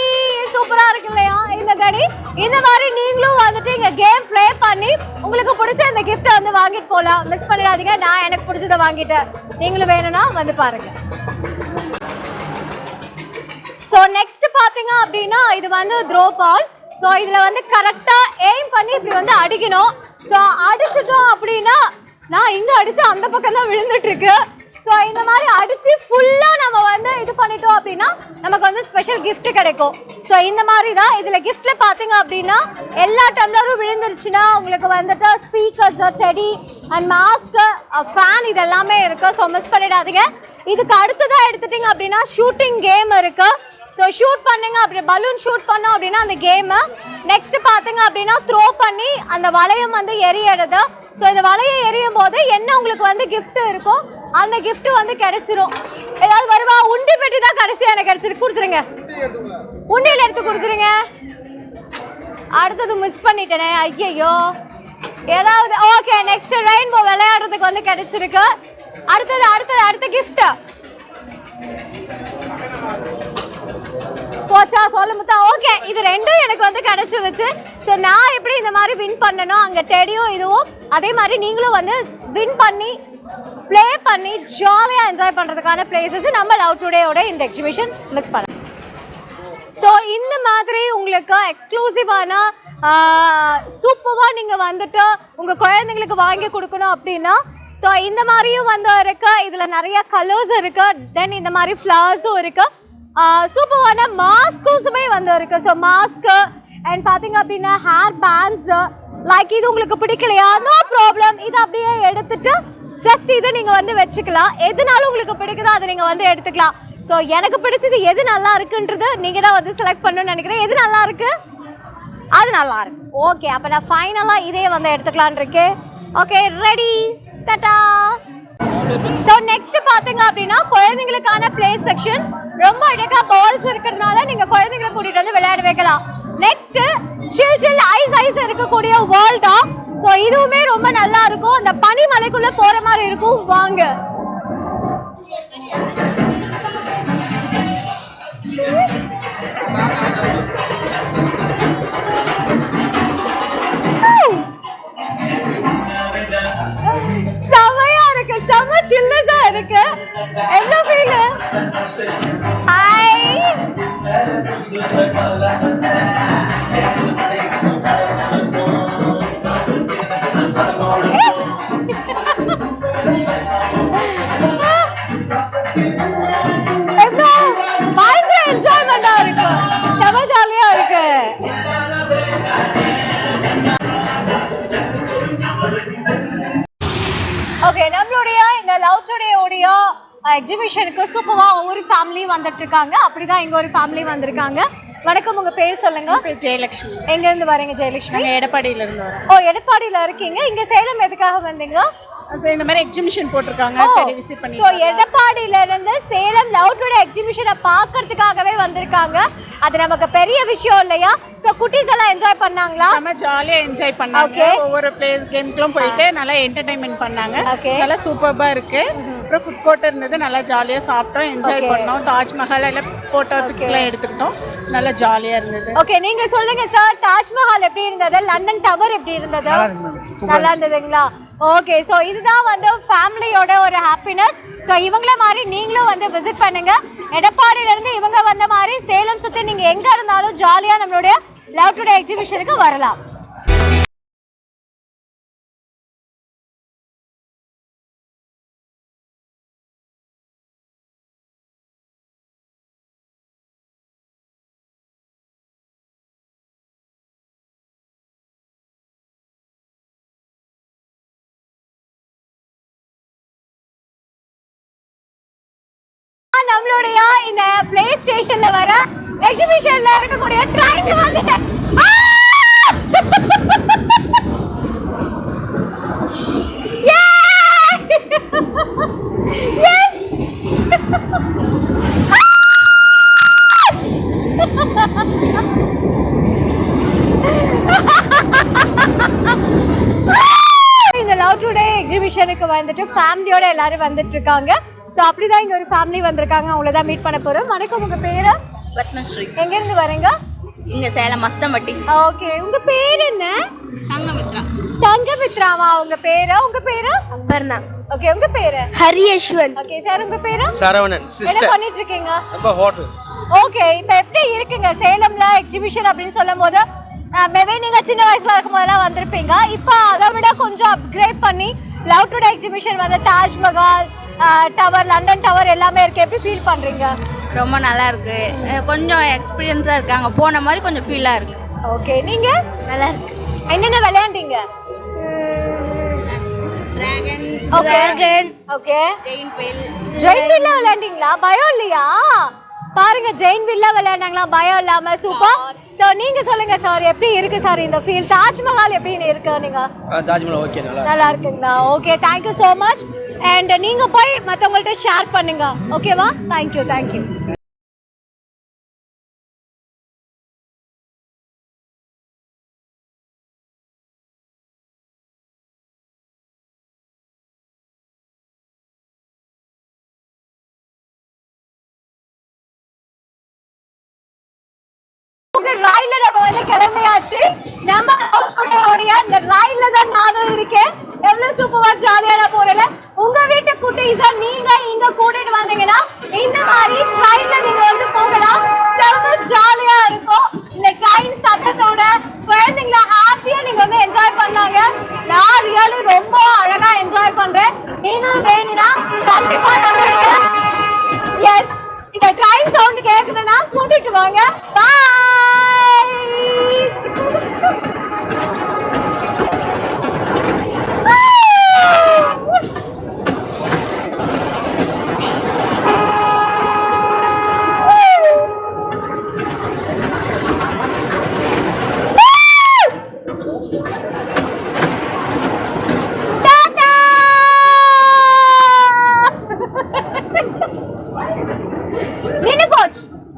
சூப்பராக இருக்கு இல்லையா இந்த டெடி? இந்த மாதிரி நீங்களும் வந்துட்டு இங்கே கேம் ப்ளே பண்ணி உங்களுக்கு பிடிச்ச இந்த கிஃப்ட்டை வந்து வாங்கிட்டு போகலாம். மிஸ் பண்ணிடாதீங்க. நான் எனக்கு பிடிச்சதை வாங்கிட்டேன், நீங்களும் வேணும்னா வந்து பாருங்க. ஸோ நெக்ஸ்ட் பார்த்தீங்க அப்படின்னா இது வந்து த்ரோ பால். ஸோ இதில் வந்து கரெக்டாக எய்ம் பண்ணி இப்படி வந்து அடிக்கணும். ஸோ அடிச்சிட்டோம் அப்படின்னா நான் இங்கே அடித்து அந்த பக்கம் தான் விழுந்துட்டுருக்கு. ஸோ இந்த மாதிரி அடித்து ஃபுல்லாக நம்ம வந்து இது பண்ணிட்டோம் அப்படின்னா நமக்கு வந்து ஸ்பெஷல் கிஃப்ட் கிடைக்கும். ஸோ இந்த மாதிரி தான் இதில் கிஃப்ட்டில் பார்த்தீங்க அப்படின்னா எல்லா டம்ளரும் விழுந்துருச்சுன்னா உங்களுக்கு வந்துட்டு speakers, teddy and mask, fan இதெல்லாமே இருக்குது. ஸோ மிஸ் பண்ணிடாதீங்க. இதுக்கு அடுத்ததாக எடுத்துட்டிங்க அப்படின்னா ஷூட்டிங் கேம் இருக்குது. ஸோ ஷூட் பண்ணுங்க அப்படி பலூன் ஷூட் பண்ணோம் அப்படின்னா அந்த கேமு. நெக்ஸ்ட் பார்த்தீங்க அப்படின்னா த்ரோ பண்ணி அந்த வளையம் வந்து எரியறது. ஸோ இந்த வளையம் எரியும் போது என்ன உங்களுக்கு வந்து gift இருக்கும் அந்த gift வந்து கிடைச்சிரும். ஏதாவது வருவா உண்டி பெட்டி தான் கடைசியாக எனக்கு கிடைச்சிருக்கு, கொடுத்துருங்க. உண்டியில் எடுத்து கொடுத்துருங்க. அடுத்தது மிஸ் பண்ணிட்டேனே, ஐயையோ. ஏதாவது ஓகே, நெக்ஸ்ட் ரெயின்போ விளையாடுறதுக்கு வந்து கிடைச்சிருக்கு. அடுத்த gift போச்சா சொல்ல முத்தா. ஓகே, இது ரெண்டும் எனக்கு வந்து கிடைச்சிருச்சு. ஸோ நான் எப்படி இந்த மாதிரி வின் பண்ணணும் அங்கே டெடியும் இதுவும் அதே மாதிரி நீங்களும் வந்து வின் பண்ணி ப்ளே பண்ணி ஜாலியாக என்ஜாய் பண்ணுறதுக்கான பிளேசஸ் நம்ம லவ் டுடேயோட இந்த எக்ஸிபிஷன் மிஸ் பண்ண. ஸோ இந்த மாதிரி உங்களுக்கு எக்ஸ்க்ளூசிவான சூப்பராக நீங்கள் வந்துட்டு உங்கள் குழந்தைங்களுக்கு வாங்கி கொடுக்கணும் அப்படின்னா ஸோ இந்த மாதிரியும் வந்து இருக்கு. இதில் நிறைய கலர்ஸ் இருக்கு. தென் இந்த மாதிரி ஃப்ளவர்ஸும் இருக்கு. சூப்பரான மாஸ்க்குமே வந்து இருக்கு. ஸோ மாஸ்க்கு அண்ட் பார்த்தீங்க அப்படின்னா ஹேர் பேண்ட்ஸ் லைக் இது உங்களுக்கு பிடிக்கலையா, நோ ப்ராப்ளம். இதை அப்படியே எடுத்துட்டு ஜஸ்ட் இதை நீங்கள் வந்து வச்சுக்கலாம். எதுனாலும் உங்களுக்கு பிடிக்குதோ அதை நீங்கள் வந்து எடுத்துக்கலாம். ஸோ எனக்கு பிடிச்சது எது நல்லா இருக்குன்றது நீங்கள் தான் வந்து செலக்ட் பண்ணணும்னு நினைக்கிறேன். எது நல்லா இருக்கு அது நல்லா இருக்கு. ஓகே, அப்போ நான் ஃபைனலாக இதே வந்து எடுத்துக்கலான் இருக்கேன். Okay, ready, Tata. So next பார்த்தீங்க அப்படின்னா குழந்தைங்களுக்கான பிளே செக்ஷன். ரொம்ப அழகா பால்ஸ் இருக்கிறதுனால நீங்கள் குழந்தைங்களை கூட்டிகிட்டு வந்து விளையாட வைக்கலாம். நெக்ஸ்ட் சில் ஐஸ் இருக்கக்கூடிய வேர்ல்டா. ஸோ இதுவுமே ரொம்ப நல்லா இருக்கும். அந்த பனிமலைக்குள்ள போற மாதிரி இருக்கும். வாங்க. செமையா இருக்கு, செம சில்னஸா இருக்கு. என்ன ஃபீல்? ஹாய். பயங்கர என்ஜாய்மெண்டா இருக்கு, செம ஜாலியா இருக்கு. ஓகே, நம்மளுடைய இந்த லவ் டுடே உடைய எக்ஸிபிஷனுக்கு சூப்பராக ஒவ்வொரு ஃபேமிலியும் வந்துட்டு இருக்காங்க. அப்படிதான் இங்க ஒரு ஃபேமிலி வந்திருக்காங்க. வணக்கம், உங்க பேர் சொல்லுங்க. ஜெயலட்சுமி. எங்க இருந்து வரீங்க ஜெயலட்சுமி? எடப்பாடியில இருந்து வரோம். ஓ, எடப்பாடியில இருக்கீங்க. இங்க சேலம் எதுக்காக வந்தீங்க? இந்த மாதிரி எக்ஸிபிஷன் போட்டிருக்காங்க, சரி விசிட் பண்ணி. ஸோ எடப்பாடியில இருந்து சேலம் லவ் டுடே எக்ஸிபிஷனை பார்க்கறதுக்காகவே வந்திருக்காங்க. அது நமக்கு பெரிய விஷயம் இல்லையா? ஸோ குட்டீஸ் எல்லாம் என்ஜாய் பண்ணாங்களா? செம்ம ஜாலியாக என்ஜாய் பண்ணாங்க. ஒவ்வொரு பிளேஸ் கேம்க்குலாம் போயிட்டு நல்லா என்டர்டைன்மெண்ட் பண்ணாங்க. நல்லா சூப்பராக இருக்கு. அப்புறம் ஃபுட் கோர்ட் இருந்தது, நல்லா ஜாலியாக சாப்பிட்டோம், என்ஜாய் பண்ணோம். தாஜ்மஹால் எல்லாம் ஃபோட்டோ பிக்ஸ்லாம் எடுத்துக்கிட்டோம், நல்லா ஜாலியாக இருந்தது. ஓகே, நீங்க சொல்லுங்க சார், தாஜ்மஹால் எப்படி இருந்தது? லண்டன் டவர் எப்படி இருந்தது? நல்லா இருந்ததுங்களா? ஓகே, ஸோ இதுதான் வந்து ஃபேமிலியோட ஒரு ஹாப்பினஸ். ஸோ இவங்கள மாதிரி நீங்களும் வந்து விசிட் பண்ணுங்க. எடப்பாடியிலேருந்து இவங்க வந்த மாதிரி சேலம் சுற்றி நீங்கள் எங்கே இருந்தாலும் ஜாலியாக நம்மளுடைய லவ் டுடே எக்ஸிபிஷனுக்கு வரலாம். நம்மளுடைய இந்த பிளே ஸ்டேஷன்ல வர எக்ஸிபிஷன்ல இருக்கக்கூடிய ட்ரெயின் வந்துட்டேன். இந்த லவ் டுடே எக்ஸிபிஷனுக்கு வந்துட்டு ஃபேமிலியோட எல்லாரும் வந்துட்டு இருக்காங்க. ஸோ அப்படிதான் இங்க ஒரு ஃபேமிலி வந்திருக்காங்க, அவங்கள தான் மீட் பண்ண போறோம். வணக்கம், உங்க பேரு? பத்மஸ்ரீ. எங்க இருந்து வரீங்க? இங்க சேலம் மஸ்தம்பட்டி. ஓகே, உங்க பேர் என்ன? சங்கமித்ரா. சங்கமித்ராவா உங்க பேரு? உங்க பேரு? அபர்ணா. ஓகே, உங்க பேரு? ஹரியஸ்வன். ஓகே சார், உங்க பேரு? சரவணன். என்ன பண்ணிட்டு இருக்கீங்க? நம்ம ஹோட்டல். ஓகே, இப்போ எப்படி இருக்குங்க சேலம்ல எக்ஸிபிஷன் அப்படின்னு சொல்லும்போது? மேபி நீங்க சின்ன வயசுல இருக்கும் போதெல்லாம் வந்திருப்பீங்க. இப்போ அதை விட கொஞ்சம் அப்கிரேட் பண்ணி லவ் டுடே எக்ஸிபிஷன் வந்து தாஜ்மஹால் டவர், லண்டன் டவர் எல்லாமே இருக்கு. எப்படி ஃபீல் பண்றீங்க? ரொம்ப நல்லா இருக்கு. கொஞ்சம் எக்ஸ்பீரியன்ஸா இருக்காங்க, போன மாதிரி கொஞ்சம் ஃபீலா இருக்கு. ஓகே, நீங்க? நல்லா இருக்கு. என்னென்ன விளையாண்டீங்க? டிராகன். ஓகே. ஓகே. ஜெயின் பெயில். ஜெயின் பெயில்ல விளையாண்டீங்களா? பயம் இல்லையா? பாருங்க ஜெயின் வீல்ல விளையாண்டாங்களா பயம் இல்லாம சூப்பர். சோ நீங்க சொல்லுங்க சார் எப்படி இருக்கு சார் இந்த ஃபீல்? தாஜ்மஹால் எப்படி இருக்கு? நீங்க தாஜ்மஹால் ஓகே நல்லா இருக்குங்களா? Okay thank you so much. and நீங்க போய் மத்தவங்கள்ட்ட ஷேர் பண்ணுங்க ஓகேவா? Thank you. ராயில நம்ம வந்து கிளம்பியாச்சு. நம்ம இந்த ராயில தான் நானும் இருக்கேன். எவ்வளவு சூப்பரா ஜாலியான போறல. உங்க வீட்டு குட்டீஸா நீங்க இங்க கூட்டிட்டு வந்தீங்கன்னா இந்த மாதிரி ட்ரெயின்ல நீங்க வந்து போகலாம். ரொம்ப ஜாலியா இருக்கும். இந்த ட்ரெயின் சத்தத்தோட குழந்தைங்கள ஹாப்பியா நீங்க வந்து என்ஜாய் பண்ணலாங்க. நான் ரியலி ரொம்ப அழகா என்ஜாய் பண்றேன். நீங்களும் வேணும்னா கண்டிப்பா நம்மளுடைய எஸ் இந்த ட்ரெயின் சவுண்ட் கேட்கணும்னா கூட்டிட்டு வாங்க. பாய்.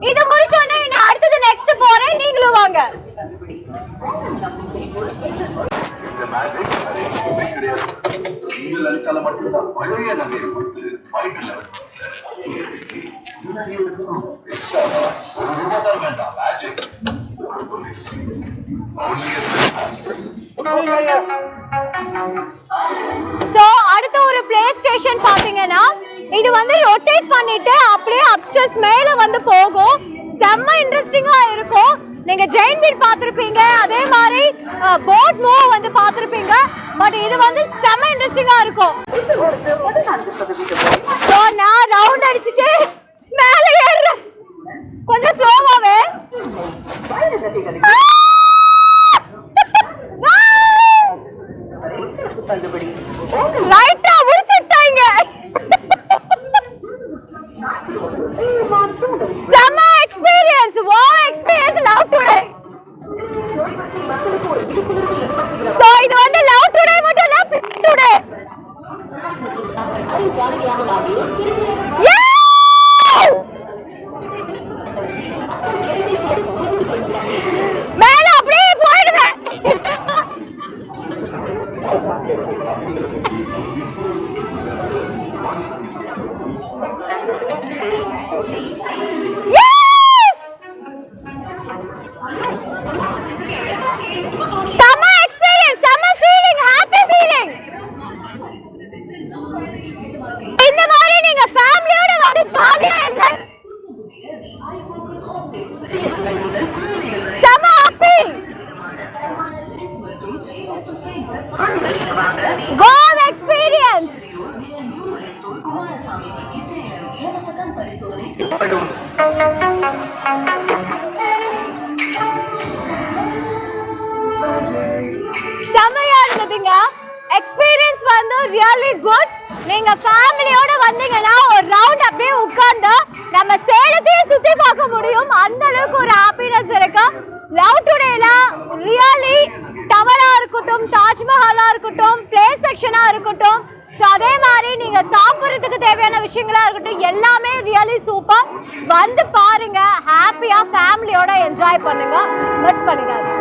இது முடிச்சோடனே நான் அடுத்தது நெக்ஸ்ட் போறேன். நீங்களும் வாங்க. சோ அடுத்த ஒரு பிளே ஸ்டேஷன் பாத்தீங்கன்னா இது வந்து ரொட்டேட் பண்ணிட்டு அப்படியே அப்ஸ்டர்ஸ் மேல வந்து போகும். செம்ம இன்ட்ரெஸ்டிங்கா இருக்கும். நீங்க ஜெயின் வீல் பாத்திருப்பீங்க, அதே மாதிரி போட் மூவ் வந்து பாத்திருப்பீங்க. பட் இது வந்து செம்ம இன்ட்ரெஸ்டிங்கா இருக்கும். சோ நான் ரவுண்ட் அடிச்சிட்டு மேல ஏறுறேன். கொஞ்சம் ஸ்லோவாவே. ரைட்டா முடிச்சிட்டாங்க. Summer experience, wow experience, love today. So இது வந்து love today மட்டும் இல்ல, today. Yeah! மேல அப்படியே போயிடுவேன். Yes! Summer experience, summer feeling, happy feeling. இந்த மாதிரி நீங்க ஃபேமிலியோட வந்து ஜாலியா enjoy. Summer happy. Wow experience. செமையா இருந்ததுங்க. எக்ஸ்பீரியன்ஸ் வந்து ரியலி குட். நீங்க ஃபேமிலியோட வந்தீங்கன்னா ஒரு ரவுண்ட் அப்படியே உட்கார்ந்து நம்ம சேலத்தையே சுத்தி பார்க்க முடியும். அந்த அளவுக்கு ஒரு ஹாப்பினஸ் இருக்கு. லவ் டுடேல ரியலி டவரா இருக்கட்டும், தாஜ்மஹாலா இருக்கட்டும், பிளே செக்ஷனா இருக்கட்டும், ஸோ அதே மாதிரி நீங்க சாப்பிட்றதுக்கு தேவையான விஷயங்களா இருக்கட்டும், எல்லாமே ரியலி சூப்பர். வந்து பாருங்க, ஹாப்பியா ஃபேமிலியோட என்ஜாய் பண்ணுங்க, மிஸ் பண்ணிடாதீங்க.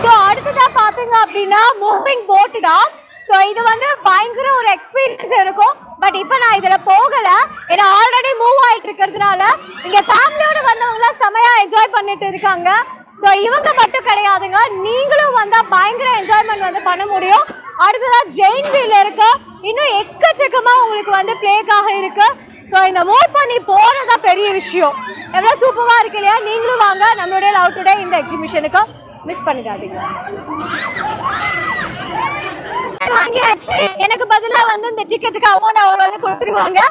ஸோ அடுத்ததா பாத்தீங்க அப்படின்னா மூவிங் போட்டு தான். ஸோ இது வந்து பயங்கர ஒரு எக்ஸ்பீரியன்ஸ் இருக்கும். பட் இப்போ நான் இதில் போகல, ஏன்னா ஆல்ரெடி மூவ் ஆகிட்டு இருக்கிறதுனால இங்கே ஃபேமிலியோடு வந்தவங்களாம் செமையாக என்ஜாய் பண்ணிட்டு இருக்காங்க. ஸோ இவங்க மட்டும் கிடையாதுங்க, நீங்களும் வந்தால் பயங்கர என்ஜாய்மெண்ட் வந்து பண்ண முடியும். அடுத்ததாக ஜெயின் வீல் இருக்கு, இன்னும் எக்கச்சக்கமாக உங்களுக்கு வந்து பிளேக்காக இருக்கு. ஸோ இந்த மூவ் பண்ணி போனதா பெரிய விஷயம். எவ்வளோ சூப்பராக இருக்கு இல்லையா? நீங்களும் வாங்க நம்மளுடைய லவ் டுடே இந்த எக்ஸிபிஷனுக்கு. மிஸ் பண்ணிடாதீங்க. வாங்கியாச்சு. எனக்கு பதிலா வந்து இந்த டிக்கெட்டுக்கு அமௌண்ட் அவர் வந்து கொடுத்துருவாங்க.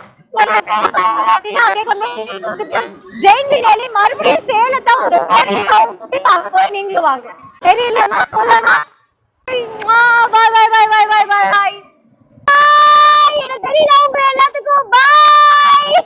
ஜெயின் வீல் மறுபடியும் சேலத்தை ஒரு சுத்தி பார்க்க போய் நீங்களும் வாங்க. தெரியல எனக்கு தெரியல உங்க எல்லாத்துக்கும் பாய்.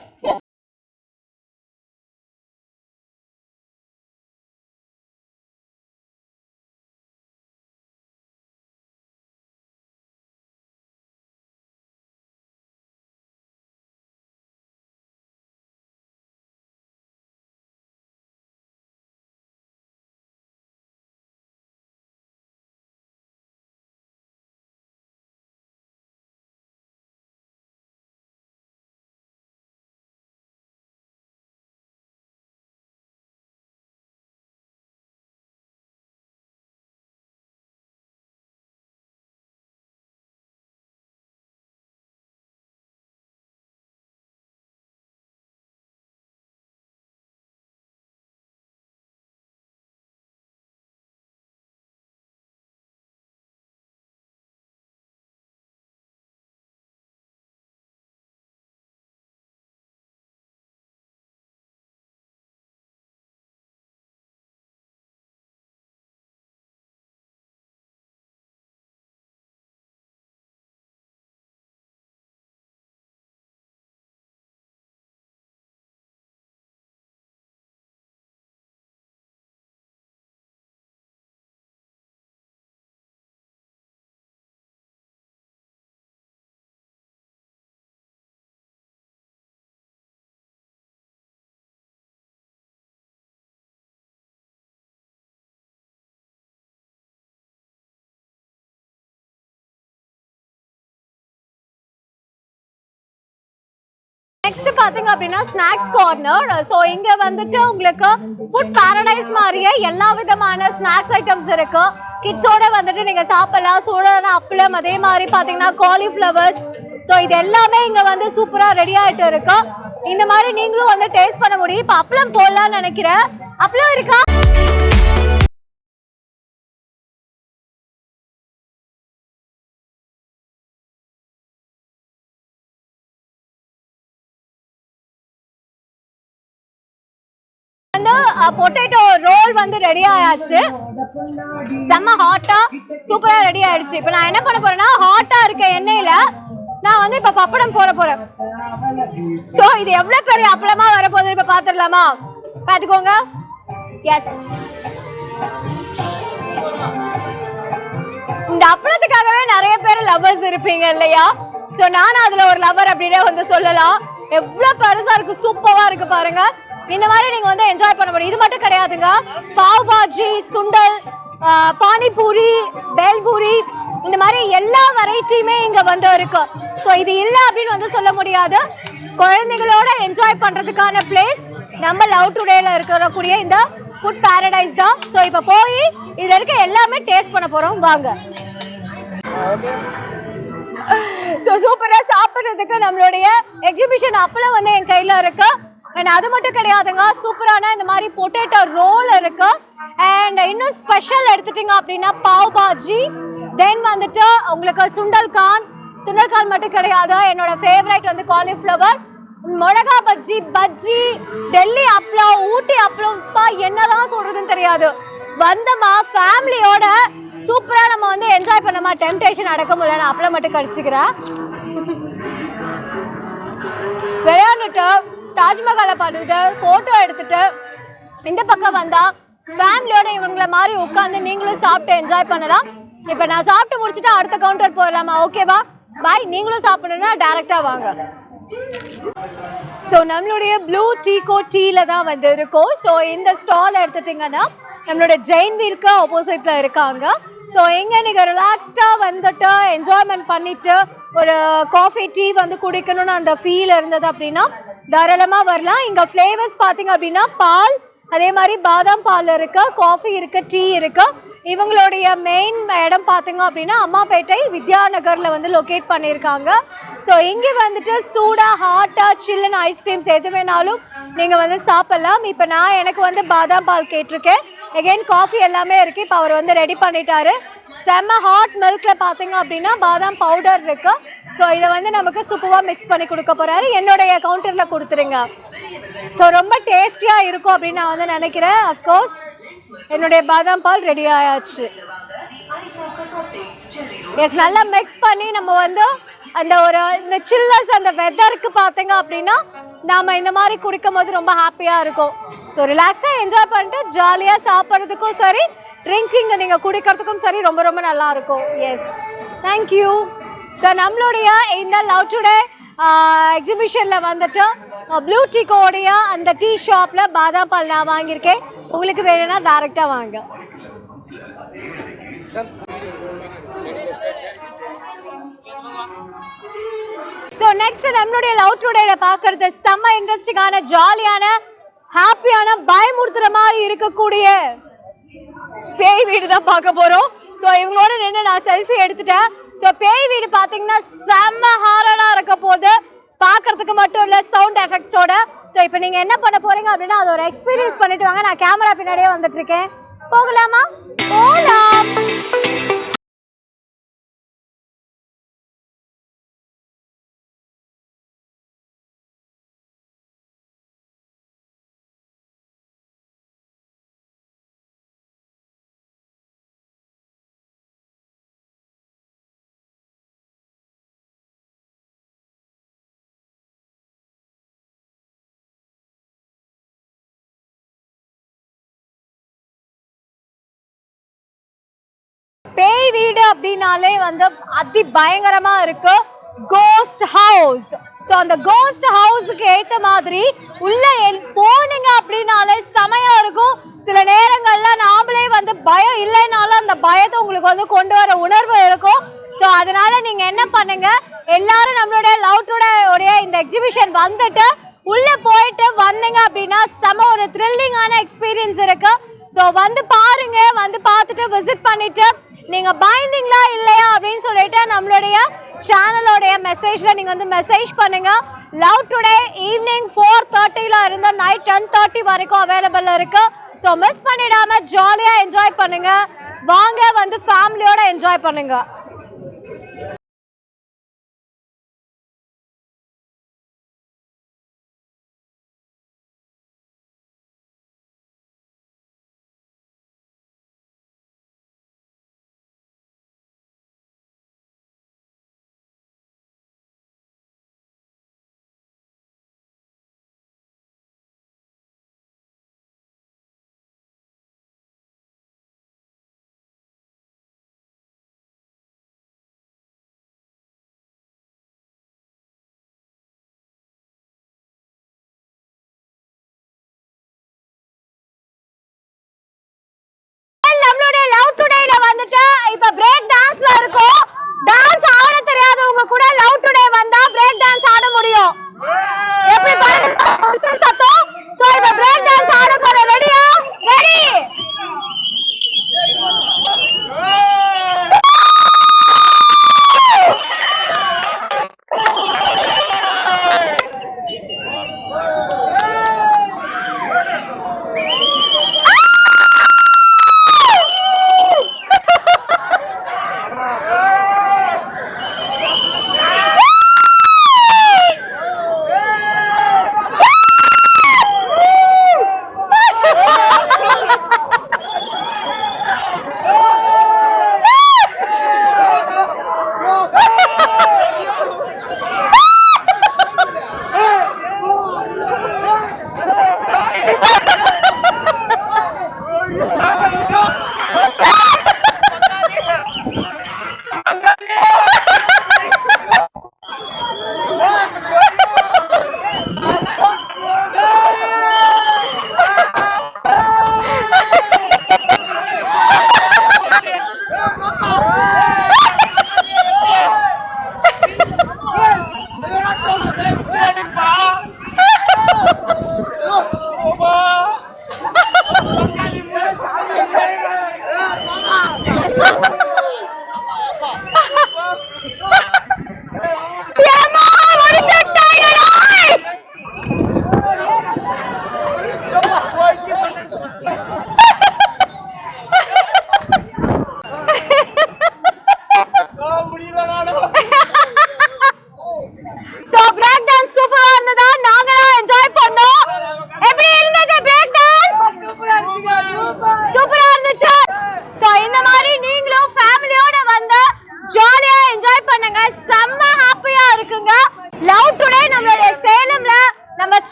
நெக்ஸ்ட் பாத்தீங்க அப்படின்னா ஸ்நாக்ஸ் கார்னர். ஸோ இங்க வந்துட்டு உங்களுக்கு ஃபுட் பாரடைஸ் மாதிரியே எல்லா விதமான ஸ்நாக்ஸ் ஐட்டம்ஸ் இருக்கு. கிட்ஸோட வந்துட்டு நீங்க சாப்பிடலாம். சூடான அப்பளம், அதே மாதிரி பாத்தீங்கன்னா காலிஃப்ளவர்ஸ். ஸோ இது எல்லாமே இங்க வந்து சூப்பரா ரெடி ஆயிட்டு இருக்கு. இந்த மாதிரி நீங்களும் வந்து டேஸ்ட் பண்ண முடியும். இப்போ அப்பளம் போடலாம்னு நினைக்கிறேன். அப்பளம் இருக்கா? பொட்டேட்டோ ரோல் வந்து ரெடி ஆயாச்சு. செம்ம ஹாட்டா சூப்பரா ரெடி ஆயிடுச்சு. இப்போ நான் என்ன பண்ண போறேன்னா ஹாட்டா இருக்க எண்ணெயில நான் வந்து இப்ப பப்படம் போட போறேன். சோ இது எவ்வளவு பெரிய அப்பளமா வர போகுது இப்ப பாத்துடலாமா? பாத்துக்கோங்க. எஸ், இந்த அப்பளத்துக்காகவே நிறைய பேர் லவ்வர்ஸ் இருப்பீங்க இல்லையா? சோ நானும் அதுல ஒரு லவர் அப்படின்னே வந்து சொல்லலாம். எவ்வளவு பெருசா இருக்கு, சூப்பரா இருக்கு பாருங்க. இந்த மாதிரி நீங்க வந்து என்ஜாய் பண்ண முடியும். இது மட்டும் கிடையாதுங்க, பாவ் பாஜி, சுண்டல், பானிபூரி, பேல்பூரி, இந்த மாதிரி எல்லா வெரைட்டியுமே இங்க வந்து இருக்கு. ஸோ இது இல்லை அப்படின்னு வந்து சொல்ல முடியாது. குழந்தைகளோட என்ஜாய் பண்றதுக்கான பிளேஸ் நம்ம லவ் டுடேல இருக்கக்கூடிய இந்த ஃபுட் பாரடைஸ் தான். ஸோ இப்போ போய் இதுல இருக்க எல்லாமே டேஸ்ட் பண்ண போறோம், வாங்க. ஸோ சூப்பரா சாப்பிட்றதுக்கு நம்மளுடைய எக்ஸிபிஷன் அப்பளம் வந்து என் கையில இருக்கு. அண்ட் அது மட்டும் கிடையாதுங்க, சூப்பரான இந்த மாதிரி பொட்டேட்டோ ரோல் இருக்கு. அண்ட் இன்னும் ஸ்பெஷல் எடுத்துட்டீங்க அப்படின்னா பாவ் பாஜி, தென் வந்துட்டு உங்களுக்கு சுண்டல் கான் மட்டும் கிடையாது, என்னோட ஃபேவரைட் வந்து காலிஃப்ளவர், மிளகா பஜ்ஜி, பஜ்ஜி, டெல்லி அப்பளம், ஊட்டி அப்பளம், என்னதான் சொல்றதுன்னு தெரியாது. வந்தமா ஃபேமிலியோட சூப்பரா நம்ம வந்து என்ஜாய் பண்ணமா. டெம்டேஷன் அடக்க முடியல, நான் அப்பளம் மட்டும் கடிச்சுக்கிறேன். விளையாண்டுட்டு தாஜ்மஹாலை பார்த்துட்டு போட்டோ எடுத்துட்டு இந்த பக்கம் வந்தா ஃபேமிலியோட இவங்களை மாதிரி உட்காந்து நீங்களும் சாப்பிட்டு என்ஜாய் பண்ணலாம். இப்போ நான் சாப்பிட்டு முடிச்சுட்டு அடுத்த கவுண்டர் போயிடலாமா? ஓகேவா? பாய். நீங்களும் சாப்பிடணும்னா டைரக்டா வாங்க. ஸோ நம்மளுடைய ப்ளூ டீகோ டீல தான் வந்து இருக்கும். ஸோ இந்த ஸ்டால் எடுத்துட்டிங்கன்னா நம்மளோட ஜெயின் வீலுக்கு ஆப்போசிட்ல இருக்காங்க. ஸோ இங்கே நீங்கள் ரிலாக்ஸ்டாக வந்துட்டு என்ஜாய்மெண்ட் பண்ணிட்டு ஒரு காஃபி டீ வந்து குடிக்கணும்னு அந்த ஃபீல் இருந்தது அப்படின்னா தாராளமாக வரலாம். இங்கே ஃப்ளேவர்ஸ் பார்த்தீங்க அப்படின்னா பால், அதே மாதிரி பாதாம் பால் இருக்கு, காஃபி இருக்கு, டீ இருக்கு. இவங்களுடைய மெயின் இடம் பார்த்தீங்க அப்படின்னா அம்மாப்பேட்டை வித்யாநகரில் வந்து லொக்கேட் பண்ணியிருக்காங்க. ஸோ இங்கே வந்துட்டு சூடாக ஹாட்டாக சில்லுன்னு ஐஸ்கிரீம்ஸ் எது வேணாலும் நீங்கள் வந்து சாப்பிட்லாம். இப்போ நான் எனக்கு வந்து பாதாம் பால் கேட்டிருக்கேன். எகெயின் காஃபி எல்லாமே இருக்குது. இப்போ அவர் வந்து ரெடி பண்ணிட்டாரு. செம்ம ஹாட் மில்கில் பார்த்தீங்க அப்படின்னா பாதாம் பவுடர் இருக்கு. ஸோ இதை வந்து நமக்கு சூப்பராக மிக்ஸ் பண்ணி கொடுக்க போகிறாரு. என்னுடைய கவுண்டரில் கொடுத்துருங்க. ஸோ ரொம்ப டேஸ்டியாக இருக்கும் அப்படின்னு நான் வந்து நினைக்கிறேன். அஃப்கோர்ஸ் என்னுடைய பாதாம் பால் ரெடி ஆயாச்சு. எஸ், நல்லா மிக்ஸ் பண்ணி நம்ம வந்து அந்த ஒரு இந்த சில்லஸ் அந்த வெதருக்கு பார்த்தீங்க அப்படின்னா நாம் இந்த மாதிரி குடிக்கும் போது ரொம்ப ஹாப்பியாக இருக்கும். ஸோ ரிலாக்ஸ்டாக என்ஜாய் பண்ணிட்டு ஜாலியாக சாப்பிட்றதுக்கும் சரி, ட்ரிங்கிங் நீங்கள் குடிக்கிறதுக்கும் சரி ரொம்ப ரொம்ப நல்லாயிருக்கும். S, thank you. ஸோ நம்மளுடைய இந்த லவ் டுடே எக்ஸிபிஷனில் வந்துட்டு ப்ளூ டீக்கோடைய அந்த டீ ஷாப்பில் பாதாம் பால் நான் வாங்கியிருக்கேன். உங்களுக்கு வேணும்னா டைரெக்டாக வாங்க. ஸோ நெக்ஸ்ட் நம்மளுடைய லவ் டுடேல பார்க்கறது செம்ம இன்ட்ரெஸ்டிங்கான ஜாலியான ஹாப்பியான பயமுறுத்துற மாதிரி இருக்கக்கூடிய பேய் வீடு தான் பார்க்க போகிறோம். ஸோ இவங்களோட நின்று நான் செல்ஃபி எடுத்துட்டேன். ஸோ பேய் வீடு பார்த்தீங்கன்னா செம்ம ஹாரராக இருக்க போது, பார்க்கறதுக்கு மட்டும் இல்லை சவுண்ட் எஃபெக்ட்ஸோட. ஸோ இப்போ நீங்கள் என்ன பண்ண போகிறீங்க அப்படின்னா அது ஒரு எக்ஸ்பீரியன்ஸ் பண்ணிட்டு வாங்க. நான் கேமரா பின்னாடியே வந்துட்டு இருக்கேன். போகலாமா? போகலாம். பேய் வீடு அப்படின்னாலே வந்து அதி பயங்கரமா இருக்கு. Cost house. ஸோ அந்த கோஸ்ட் ஹவுஸுக்கு ஏற்ற மாதிரி உள்ள போனீங்க அப்படின்னாலே செமையா இருக்கும். சில நேரங்கள்ல நாமளே வந்து பயம் இல்லைனாலும் அந்த பயத்தை உங்களுக்கு வந்து கொண்டு வர உணர்வு இருக்கும். ஸோ அதனால நீங்க என்ன பண்ணுங்க, எல்லாரும் நம்மளுடைய லவ் டுடே உடைய இந்த எக்ஸிபிஷன் வந்துட்டு உள்ள போயிட்டு வந்தீங்க அப்படின்னா செம ஒரு த்ரில்லிங்கான எக்ஸ்பீரியன்ஸ் இருக்கு. ஸோ வந்து பாருங்க, வந்து பார்த்துட்டு விசிட் பண்ணிட்டு நீங்க பயந்தீங்களா இல்லையா அப்படின்னு சொல்லிட்டு நம்மளுடைய சேனலோடைய மெசேஜ்ல நீங்க வந்து மெசேஜ் பண்ணுங்க. லவ் டுடே ஈவினிங் 4:30ல இருந்து நைட் 10:30 வரைக்கும் அவைலபிள் இருக்கு. ஸோ மிஸ் பண்ணிடாம ஜாலியா என்ஜாய் பண்ணுங்க. வாங்க வந்து ஃபேமிலியோட என்ஜாய் பண்ணுங்க. இப்ப பிரேக் டான்ஸ்ல இருக்கோம். டான்ஸ் ஆட தெரியாதவங்க கூட லவ் டுடே வந்தா பிரேக் டான்ஸ் ஆட முடியும். எப்படி பாருங்க சத்தம். சோ இப்ப பிரேக் டான்ஸ் ஆட போற. ரெடியா? ரெடி.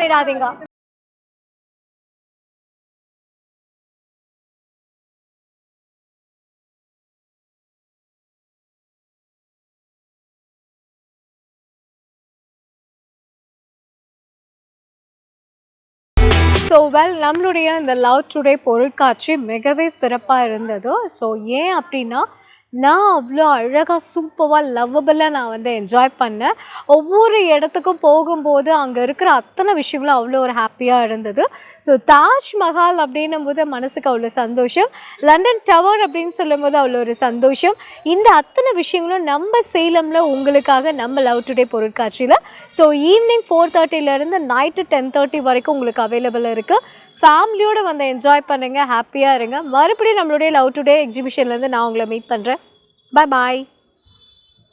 பண்ணிடாதீங்க. ஸோ நம்மளுடைய இந்த லவ் டுடே பொருட்காட்சி மிகவே சிறப்பாக இருந்தது. ஸோ ஏன் அப்படின்னா நான் அவ்வளோ அழகாக சூப்பராக லவ்வபிளாக நான் வந்து என்ஜாய் பண்ணேன். ஒவ்வொரு இடத்துக்கும் போகும்போது அங்கே இருக்கிற அத்தனை விஷயங்களும் அவ்வளோ ஒரு ஹாப்பியாக இருந்தது. ஸோ தாஜ்மஹால் அப்படின்னும் போது மனசுக்கு அவ்வளோ சந்தோஷம், லண்டன் டவர் அப்படின்னு சொல்லும்போது அவ்வளோ ஒரு சந்தோஷம். இந்த அத்தனை விஷயங்களும் நம்ம சேலமில் உங்களுக்காக நம்ம லவ் டுடே பொருட்காட்சியில். ஸோ ஈவினிங் 4:30 நைட்டு 10:30 வரைக்கும் உங்களுக்கு அவைலபிள் இருக்குது. ஃபேமிலியோடு வந்து என்ஜாய் பண்ணுங்கள், ஹாப்பியாக இருங்க. மறுபடியும் நம்மளுடைய லவ் டுடே எக்ஸிபிஷன்லேருந்து நான் உங்களை மீட் பண்ணுறேன். பாய்.